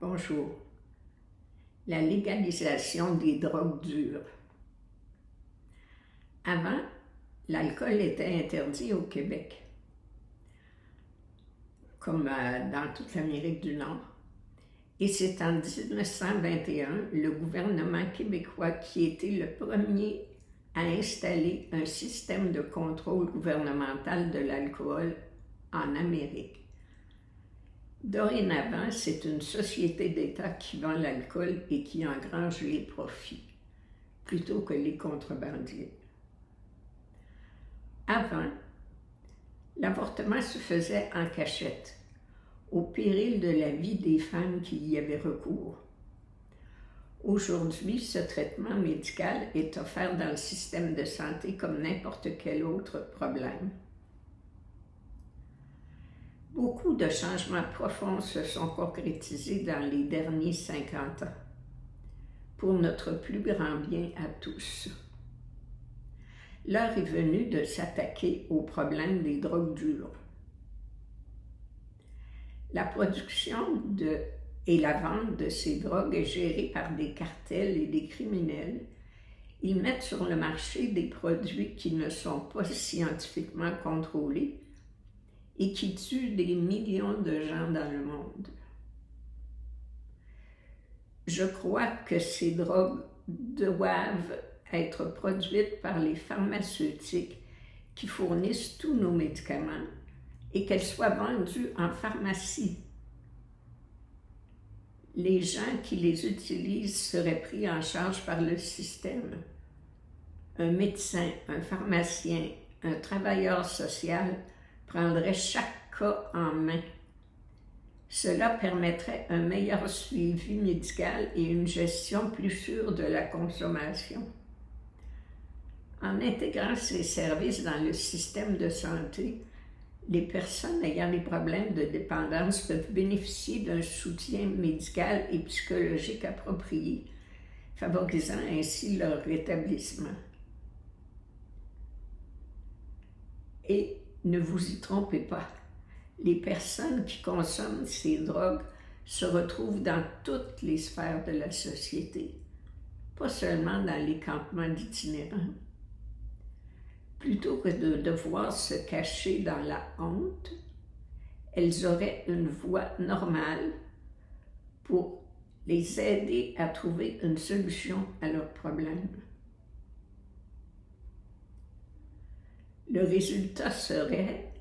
Bonjour. La légalisation des drogues dures. Avant, l'alcool était interdit au Québec, comme dans toute l'Amérique du Nord. Et c'est en 1921 le gouvernement québécois qui était le premier à installer un système de contrôle gouvernemental de l'alcool en Amérique. Dorénavant, c'est une société d'État qui vend l'alcool et qui engrange les profits, plutôt que les contrebandiers. Avant, l'avortement se faisait en cachette, au péril de la vie des femmes qui y avaient recours. Aujourd'hui, ce traitement médical est offert dans le système de santé comme n'importe quel autre problème. Beaucoup de changements profonds se sont concrétisés dans les derniers 50 ans, pour notre plus grand bien à tous. L'heure est venue de s'attaquer au problème des drogues dures. La production et la vente de ces drogues est gérée par des cartels et des criminels. Ils mettent sur le marché des produits qui ne sont pas scientifiquement contrôlés et qui tuent des millions de gens dans le monde. Je crois que ces drogues doivent être produites par les pharmaceutiques qui fournissent tous nos médicaments et qu'elles soient vendues en pharmacie. Les gens qui les utilisent seraient pris en charge par le système. Un médecin, un pharmacien, un travailleur social prendrait chaque cas en main. Cela permettrait un meilleur suivi médical et une gestion plus sûre de la consommation. En intégrant ces services dans le système de santé, les personnes ayant des problèmes de dépendance peuvent bénéficier d'un soutien médical et psychologique approprié, favorisant ainsi leur rétablissement. Et ne vous y trompez pas, les personnes qui consomment ces drogues se retrouvent dans toutes les sphères de la société, pas seulement dans les campements d'itinérants. Plutôt que de devoir se cacher dans la honte, elles auraient une voie normale pour les aider à trouver une solution à leurs problèmes. Le résultat serait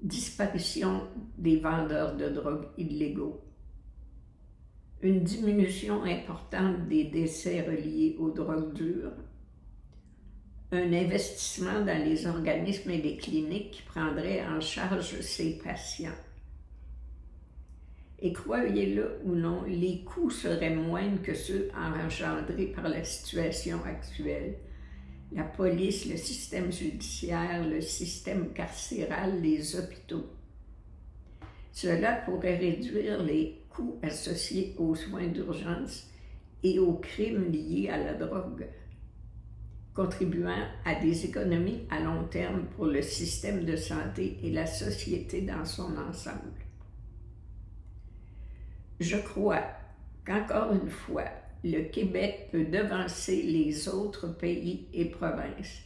disparition des vendeurs de drogue illégaux, une diminution importante des décès reliés aux drogues dures, un investissement dans les organismes et les cliniques qui prendraient en charge ces patients. Et croyez-le ou non, les coûts seraient moindres que ceux engendrés par la situation actuelle. La police, le système judiciaire, le système carcéral, les hôpitaux. Cela pourrait réduire les coûts associés aux soins d'urgence et aux crimes liés à la drogue, contribuant à des économies à long terme pour le système de santé et la société dans son ensemble. Je crois qu'encore une fois, le Québec peut devancer les autres pays et provinces,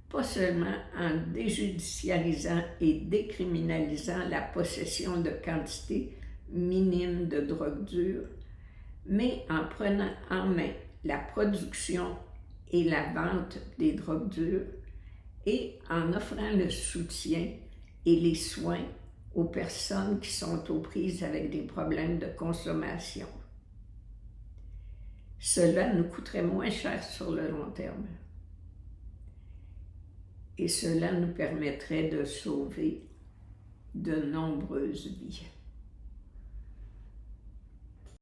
pas seulement en déjudiciarisant et décriminalisant la possession de quantités minimes de drogue dure, mais en prenant en main la production et la vente des drogues dures et en offrant le soutien et les soins aux personnes qui sont aux prises avec des problèmes de consommation. Cela nous coûterait moins cher sur le long terme. Et cela nous permettrait de sauver de nombreuses vies.